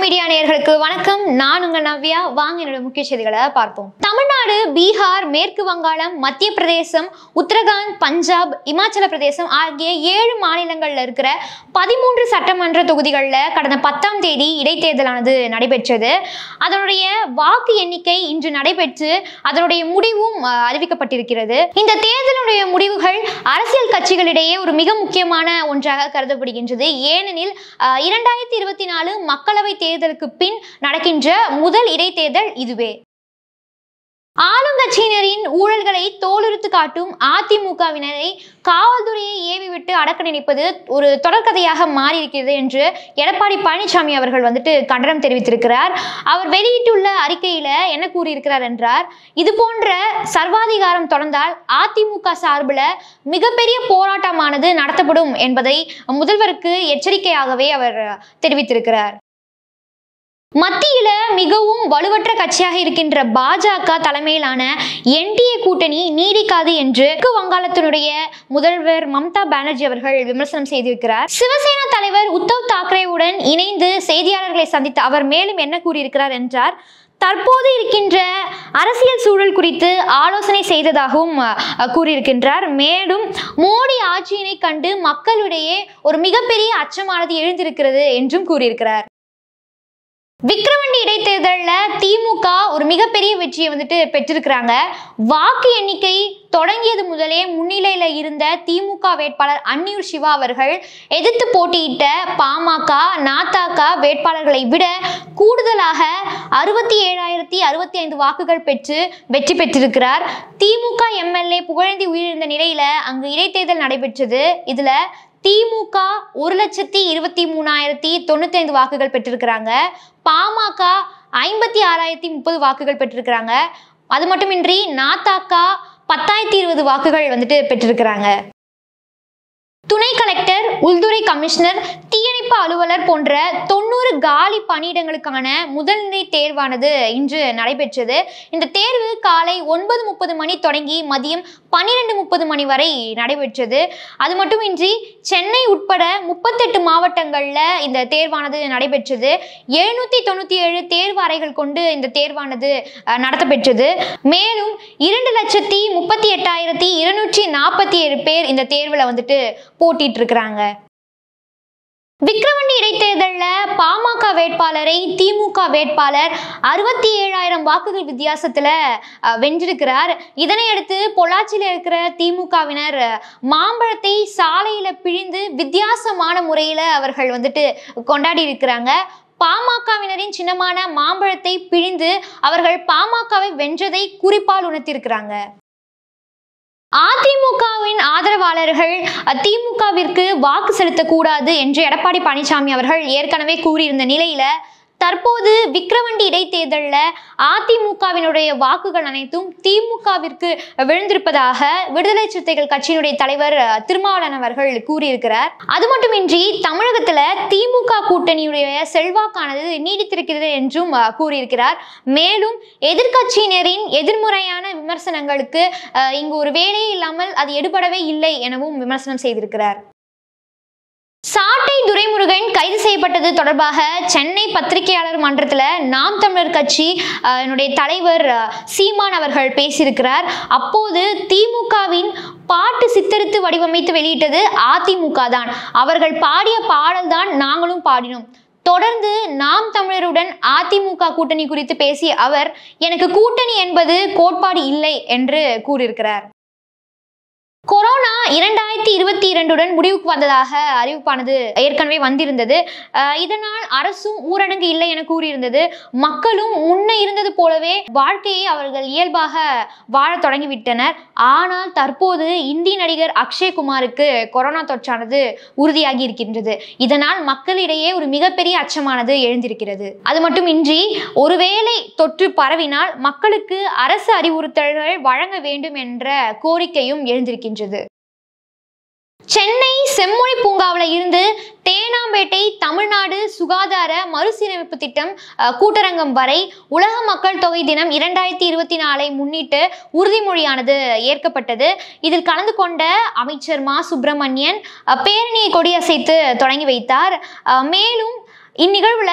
Media நேயர்களுக்கு வணக்கம். நான் உங்க நவ்யா. வாங்க என்னோட முக்கிய செய்திகளை பார்ப்போம். தமிழ்நாடு, பீகார், மேற்கு வங்காளம், மத்திய பிரதேசம், உத்தரகாண்ட், பஞ்சாப், இமாச்சல பிரதேசம் ஆகிய 7 மாநிலங்கள்ல இருக்கிற 13 சட்டமன்ற தொகுதிகளில் கடந்த 10ஆம் தேதி இடைத்தேர்தலானது நடைபெற்றது. அதனுடைய வாக்கு எண்ணிக்கை இன்று நடைபெற்று அதனுடைய முடிவும் அறிவிக்கப்பட்டிருக்கிறது. இந்த தேர்தலுடைய முடிவுகள் அரசியல் கட்சிகளிடையே ஒரு மிக முக்கியமான ஒன்றாக கருதப்படுகின்றது. ஏனெனில் 2024 மக்களவை தேர்தலுக்கு பின் நடக்கின்ற முதல் இடைத்தேர்தல் இதுவே. ஆளுங்கட்சியினரின் ஊழல்களை தோலுரித்து காட்டும் அதிமுகவினரை காவல்துறையை ஏவி விட்டு அடக்க நினைப்பது ஒரு தொடர்கதையாக மாறியிருக்கிறது என்று எடப்பாடி பழனிசாமி அவர்கள் கண்டனம் தெரிவித்திருக்கிறார். அவர் வெளியிட்டுள்ள அறிக்கையில என்ன கூறியிருக்கிறார் என்றார், இது போன்ற சர்வாதிகாரம் தொடர்ந்தால் அதிமுக சார்பில் மிகப்பெரிய போராட்டமானது நடத்தப்படும் என்பதை முதல்வருக்கு எச்சரிக்கையாகவே அவர் தெரிவித்திருக்கிறார். மத்தியில மிகவும் வலுவற்ற கட்சியாக இருக்கின்ற பாஜக தலைமையிலான என்டிஏ கூட்டணி நீடிக்காது என்று வங்காளத்தினுடைய முதல்வர் மம்தா பானர்ஜி அவர்கள் விமர்சனம் செய்திருக்கிறார். சிவசேனா தலைவர் உத்தவ் தாக்கரேவுடன் இணைந்து செய்தியாளர்களை சந்தித்து அவர் மேலும் என்ன கூறியிருக்கிறார் என்றார், தற்போது இருக்கின்ற அரசியல் சூழல் குறித்து ஆலோசனை செய்ததாகவும் கூறியிருக்கின்றார். மேலும் மோடி ஆட்சியினை கண்டு மக்களிடையே ஒரு மிகப்பெரிய அச்சமானது எழுந்திருக்கிறது என்றும் கூறியிருக்கிறார். விக்கிரவாண்டி இடைத்தேர்தலில் திமுக ஒரு மிகப்பெரிய வெற்றியை பெற்றிருக்கிறாங்க. வாக்கு எண்ணிக்கை தொடங்கியது முதலே முன்னிலையில இருந்த திமுக வேட்பாளர் அன்னியூர் சிவா அவர்கள் எதிர்த்து போட்டியிட்ட பாமக, நாதக வேட்பாளர்களை விட கூடுதலாக 67,065 வாக்குகள் பெற்று வெற்றி பெற்றிருக்கிறார். திமுக எம்எல்ஏ புகழேந்தி உயிரிழந்த நிலையில அங்கு இடைத்தேர்தல் நடைபெற்றது. இதுல திமுக 1,23,095 வாக்குகள் பெற்றிருக்கிறாங்க. பாமக 56,030 வாக்குகள் பெற்றிருக்கிறாங்க. அது மட்டுமின்றி நாதக 10,020 வாக்குகள் பெற்றிருக்கிறாங்க. துணை கலெக்டர், உள்துறை கமிஷனர், தீயணைப்பு அலுவலர் போன்ற 90 காலி பணியிடங்களுக்கான முதல்நிலை தேர்வானது இன்று நடைபெற்றது. இந்த தேர்வு காலை 9:30 மணி தொடங்கி மதியம் 12:30 மணி வரை நடைபெற்றது. அது மட்டுமின்றி சென்னை உட்பட 38 மாவட்டங்கள்ல இந்த தேர்வானது நடைபெற்றது. 797 தேர்வு அறைகள் கொண்டு இந்த தேர்வானது நடத்தப்பெற்றது. மேலும் 2,38,247 பேர் இந்த தேர்வுல போட்டிட்டு இருக்கிறாங்க. விக்கிரவாண்டி இடைத்தேர்தலில் பாமக வேட்பாளரை திமுக வேட்பாளர் 67,000 வாக்குகள் வித்தியாசத்துல வென்றிருக்கிறார். இதனையடுத்து பொள்ளாச்சியில் இருக்கிற திமுகவினர் மாம்பழத்தை சாலையில பிழிந்து வித்தியாசமான முறையில அவர்கள் கொண்டாடி இருக்கிறாங்க. பாமகவினரின் சின்னமான மாம்பழத்தை பிழிந்து அவர்கள் பாமகவை வென்றதை குறிப்பால் உணர்த்தியிருக்கிறாங்க. அதிமுகவின் ஆதரவாளர்கள் திமுகவிற்கு வாக்கு செலுத்தக்கூடாது என்று எடப்பாடி பழனிசாமி அவர்கள் ஏற்கனவே கூறியிருந்த நிலையில தற்போது விக்கிரவாண்டி இடைத்தேர்தலில் அதிமுகவினுடைய வாக்குகள் அனைத்தும் திமுகவிற்கு விழுந்திருப்பதாக விடுதலை சிறுத்தைகள் கட்சியினுடைய தலைவர் திருமாவளவன் அவர்கள் கூறியிருக்கிறார். அது மட்டுமின்றி தமிழகத்துல திமுக கூட்டணியுடைய செல்வாக்கானது நீடித்திருக்கிறது என்றும் கூறியிருக்கிறார். மேலும் எதிர்கட்சியினரின் எதிர்முறையான விமர்சனங்களுக்கு இங்கு ஒரு வேலையே இல்லாமல் அது எடுபடவே இல்லை எனவும் விமர்சனம் செய்திருக்கிறார். சாட்டை துரைமுருகன் கைது செய்யப்பட்டது தொடர்பாக சென்னை பத்திரிகையாளர் மன்றத்தில் நாம் தமிழர் கட்சி தலைவர் சீமான் அவர்கள் பேசியிருக்கிறார். அப்போது திமுகவின் பாட்டு சித்தரித்து வடிவமைத்து வெளியிட்டது அதிமுக தான். அவர்கள் பாடிய பாடல் தான் நாங்களும் பாடினோம். தொடர்ந்து நாம் தமிழருடன் அதிமுக கூட்டணி குறித்து பேசிய அவர், எனக்கு கூட்டணி என்பது கோட்பாடு இல்லை என்று கூறியிருக்கிறார். கொரோனா 2022 முடிவுக்கு வந்ததாக அறிவிப்பானது ஏற்கனவே வந்திருந்தது. இதனால் அரசும் ஊரடங்கு இல்லை என கூறியிருந்தது. மக்களும் முன்ன இருந்தது போலவே வாழ்க்கையை அவர்கள் இயல்பாக வாழ தொடங்கிவிட்டனர். ஆனால் தற்போது இந்தி நடிகர் அக்ஷய்குமாருக்கு கொரோனா தொற்றானது உறுதியாகி இருக்கின்றது. இதனால் மக்களிடையே ஒரு மிகப்பெரிய அச்சமானது எழுந்திருக்கிறது. அது மட்டுமின்றி ஒருவேளை தொற்று பரவினால் மக்களுக்கு அரசு அறிவுறுத்தல்கள் வழங்க வேண்டும் என்ற கோரிக்கையும் எழுந்திருக்கின்றது. சென்னை செம்மொழி பூங்காவில் இருந்து தேனாம்பேட்டை தமிழ்நாடு சுகாதார மறுசீரமைப்பு திட்டம் கூட்டரங்கம் வரை உலக மக்கள் தொகை தினம் 2024 முன்னிட்டு உறுதிமொழியானது ஏற்கப்பட்டது. இதில் கலந்து கொண்ட அமைச்சர் மா சுப்பிரமணியன் பேரணியை கொடியசைத்து தொடங்கி வைத்தார். மேலும் இந்நிகழ்வுல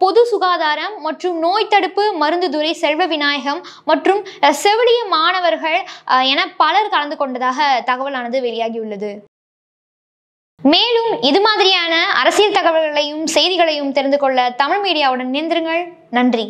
பொது சுகாதாரம் மற்றும் நோய் தடுப்பு மருந்துதுறை செல்வ விநாயகம் மற்றும் செவிலிய மாணவர்கள் என பலர் கலந்து கொண்டதாக தகவலானது வெளியாகியுள்ளது. மேலும் இது மாதிரியான அரசியல் தகவல்களையும் செய்திகளையும் தெரிந்து கொள்ள தமிழ் மீடியாவுடன் இணைந்திருங்கள். நன்றி.